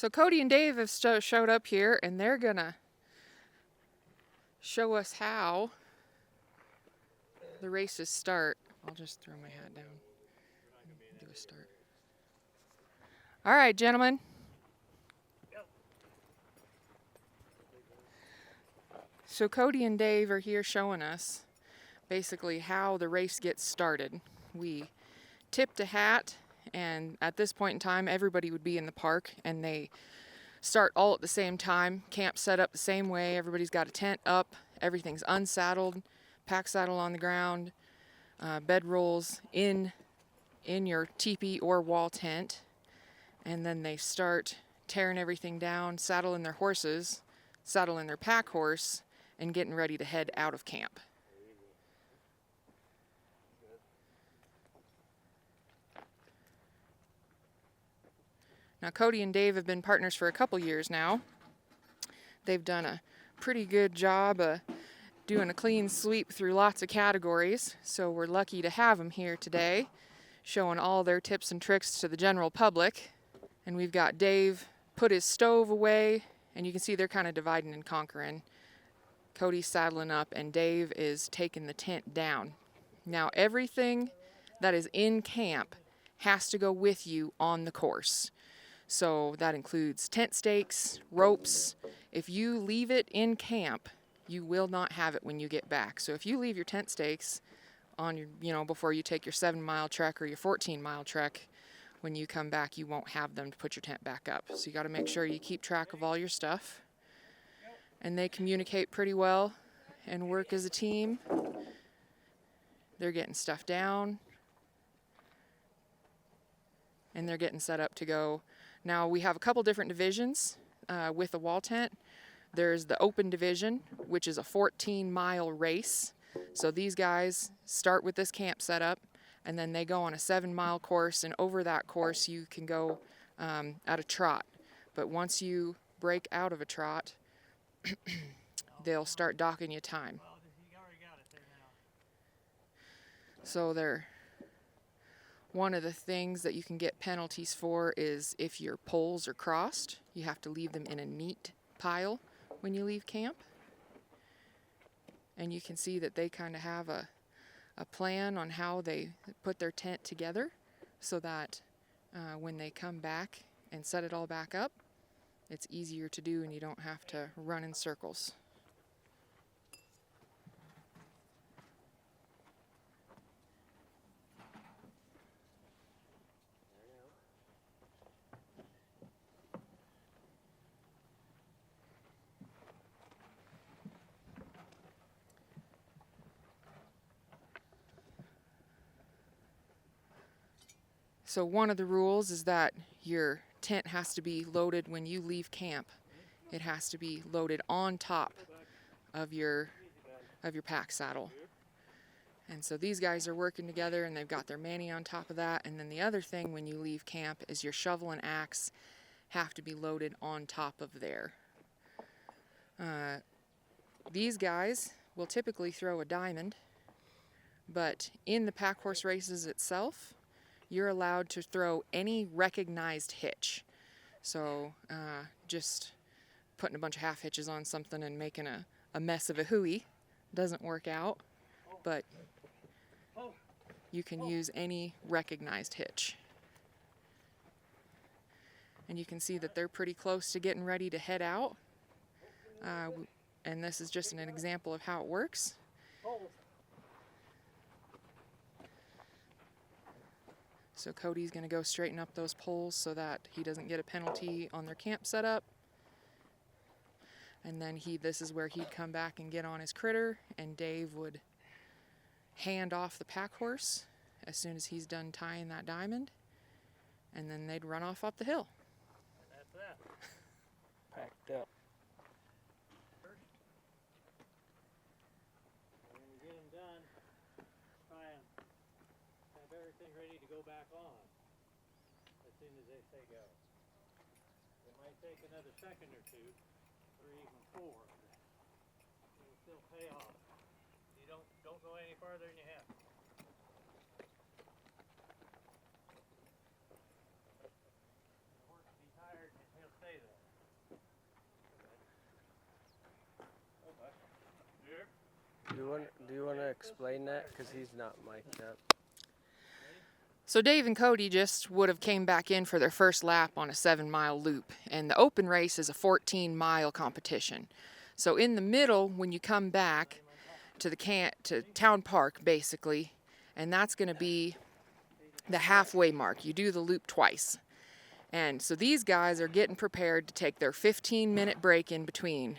So Cody and Dave have showed up here, and they're gonna show us how the races start. I'll just throw my hat down and do a start. All right, gentlemen. So Cody and Dave are here showing us basically how the race gets started. We tipped a hat, and at this point in time, everybody would be in the park, and they start all at the same time. Camp set up the same way. Everybody's got a tent up. Everything's unsaddled, pack saddle on the ground, bed rolls in your teepee or wall tent, and then they start tearing everything down, saddling their horses, saddling their pack horse, and getting ready to head out of camp. Now, Cody and Dave have been partners for a couple years now. They've done a pretty good job of doing a clean sweep through lots of categories, so we're lucky to have them here today, showing all their tips and tricks to the general public. And we've got Dave put his stove away, and you can see they're kind of dividing and conquering. Cody's saddling up, and Dave is taking the tent down. Now, everything that is in camp has to go with you on the course. So that includes tent stakes, ropes. If you leave it in camp, you will not have it when you get back. So if you leave your tent stakes on your, before you take your 7-mile trek or your 14-mile trek, when you come back, you won't have them to put your tent back up. So you got to make sure you keep track of all your stuff. And they communicate pretty well and work as a team. They're getting stuff down, and they're getting set up to go. Now, we have a couple different divisions with the wall tent. There's the open division, which is a 14-mile race. So these guys start with this camp setup, and then they go on a 7-mile course, and over that course you can go at a trot. But once you break out of a trot, they'll start docking you time. So one of the things that you can get penalties for is if your poles are crossed, you have to leave them in a neat pile when you leave camp. And you can see that they kind of have a plan on how they put their tent together so that when they come back and set it all back up, it's easier to do and you don't have to run in circles. So one of the rules is that your tent has to be loaded when you leave camp. It has to be loaded on top of your pack saddle. And so these guys are working together, and they've got their mani on top of that. And then the other thing when you leave camp is your shovel and axe have to be loaded on top of there. These guys will typically throw a diamond, but in the pack horse races itself, you're allowed to throw any recognized hitch. So just putting a bunch of half hitches on something and making a mess of a hooey doesn't work out, but you can use any recognized hitch. And you can see that they're pretty close to getting ready to head out. And this is just an example of how it works. So Cody's going to go straighten up those poles so that he doesn't get a penalty on their camp setup. And then this is where he'd come back and get on his critter, and Dave would hand off the pack horse as soon as he's done tying that diamond, and then they'd run off up the hill. And that's that. Packed up. When we get them done, try and have everything ready to go back on as soon as they say go. It might take another second or two, or even 4. It'll still pay off. You don't go any farther than you have. The horse will be tired and he'll stay you want to explain that? Because he's not mic'd up. So Dave and Cody just would have came back in for their first lap on a 7-mile loop, and the open race is a 14-mile competition. So in the middle, when you come back to to Town Park, basically, and that's going to be the halfway mark. You do the loop twice. And so these guys are getting prepared to take their 15-minute break in between.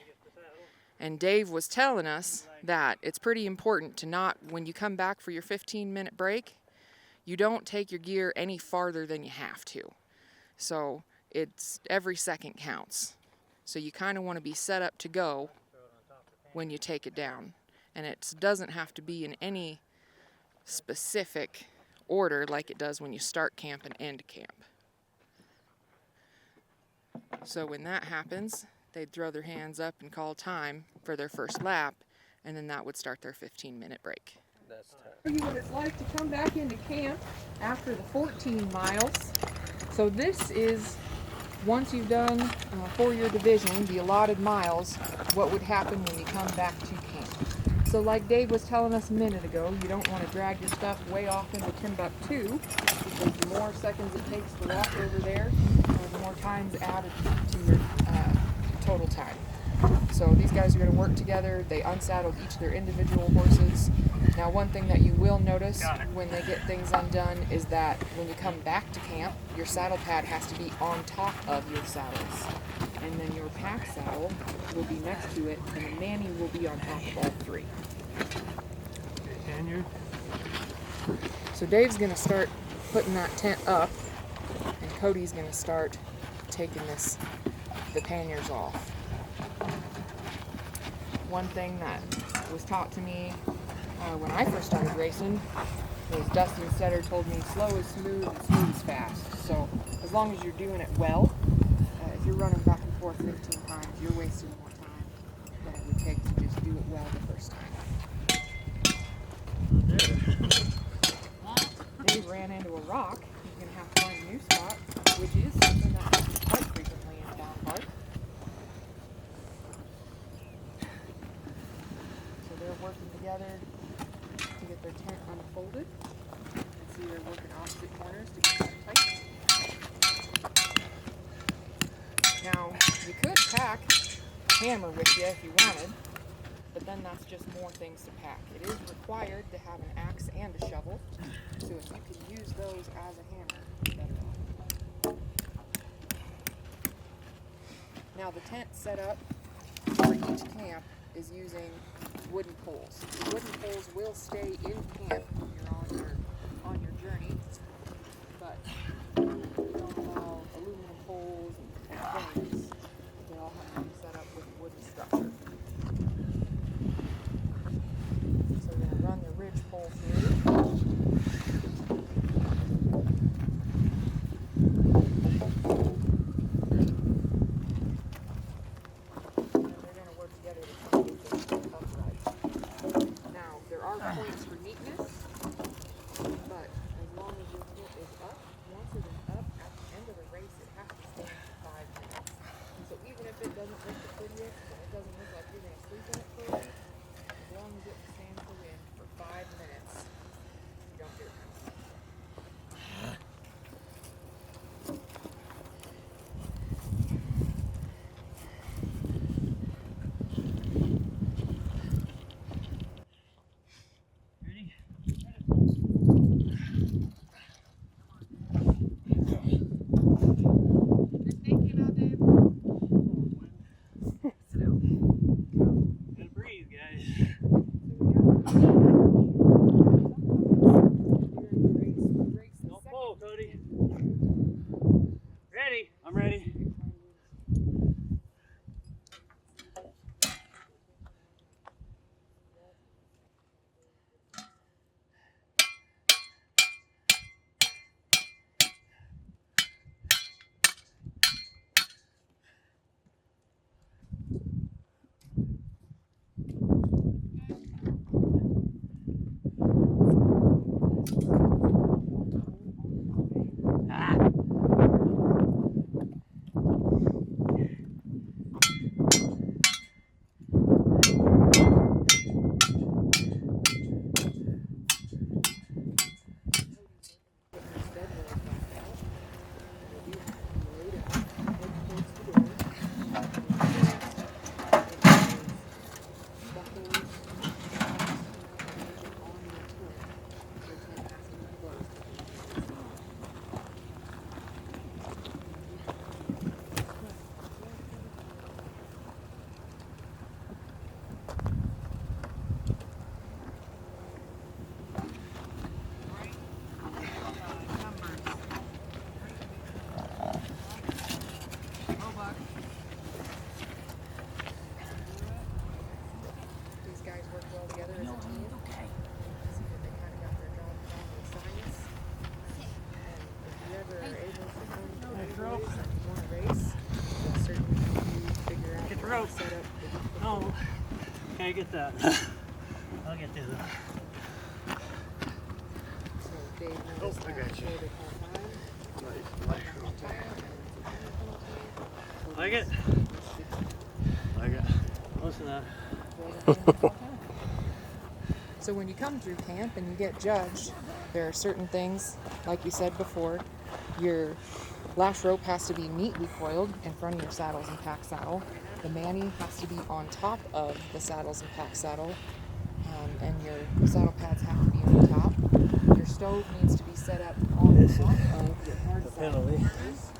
And Dave was telling us that it's pretty important to not, when you come back for your 15-minute break, you don't take your gear any farther than you have to. So it's every second counts. So you kind of want to be set up to go when you take it down. And it doesn't have to be in any specific order like it does when you start camp and end camp. So when that happens, they'd throw their hands up and call time for their first lap, and then that would start their 15-minute break. That's tough. Show you what it's like to come back into camp after the 14 miles. So this is, once you've done for your division, the allotted miles, what would happen when you come back to camp. So like Dave was telling us a minute ago, you don't want to drag your stuff way off into Timbuktu, because the more seconds it takes to walk over there, the more time's added to your total time. So these guys are going to work together. They unsaddled each of their individual horses. Now one thing that you will notice when they get things undone is that when you come back to camp, your saddle pad has to be on top of your saddles. And then your pack saddle will be next to it, and the manny will be on top of all three. So Dave's going to start putting that tent up, and Cody's going to start taking the panniers off. One thing that was taught to me when I first started racing was Dustin Stetter told me slow is smooth and smooth is fast. So as long as you're doing it well, if you're running back and forth 15 times, you're wasting more time than it would take to just do it well the first time. Dave ran into a rock. He's going to have to find a new spot, which is something that happens quite frequently in Town Park. So they're working together to get their tent unfolded. And see they're working opposite corners to keep it tight. Now, you could pack a hammer with you if you wanted, but then that's just more things to pack. It is required to have an axe and a shovel, so if you can use those as a hammer, better off. Now the tent set up for each camp is using wooden poles. The wooden poles will stay in camp when you're on your journey, but we don't allow aluminum poles and frames. They all have to be set up with a wooden structure. So we're going to run the ridge pole through. And they're going to work together to try to get this upright. Now, there are points for neatness, but as long as your foot is up, once it is up, at the end of the race, it has to stand for 5 minutes. So even if it doesn't look the prettiest, and it doesn't look like you're going to sleep in it for a week, as long as it stands the wind for 5 minutes, you don't get a penalty. Gotta breathe, guys. So we rope. Set up the week No. before. Can't get that. I'll get this. So Dave knows Oh, I that got you. shoulder full time. Like it? Like it. Close enough. So when you come through camp and you get judged, there are certain things, like you said before, your lash rope has to be neatly coiled in front of your saddles and pack saddle. The mani has to be on top of the saddles and pack saddle, and your saddle pads have to be on top. Your stove needs to be set up on This is top of your hard the saddle penalty. pads,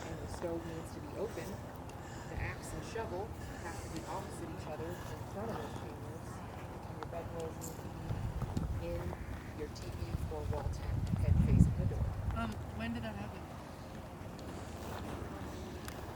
and the stove needs to be open. The axe and shovel have to be opposite each other in front of those chambers, and your bedrolls need to be in your teepee or wall tent, head facing the door. When did that happen?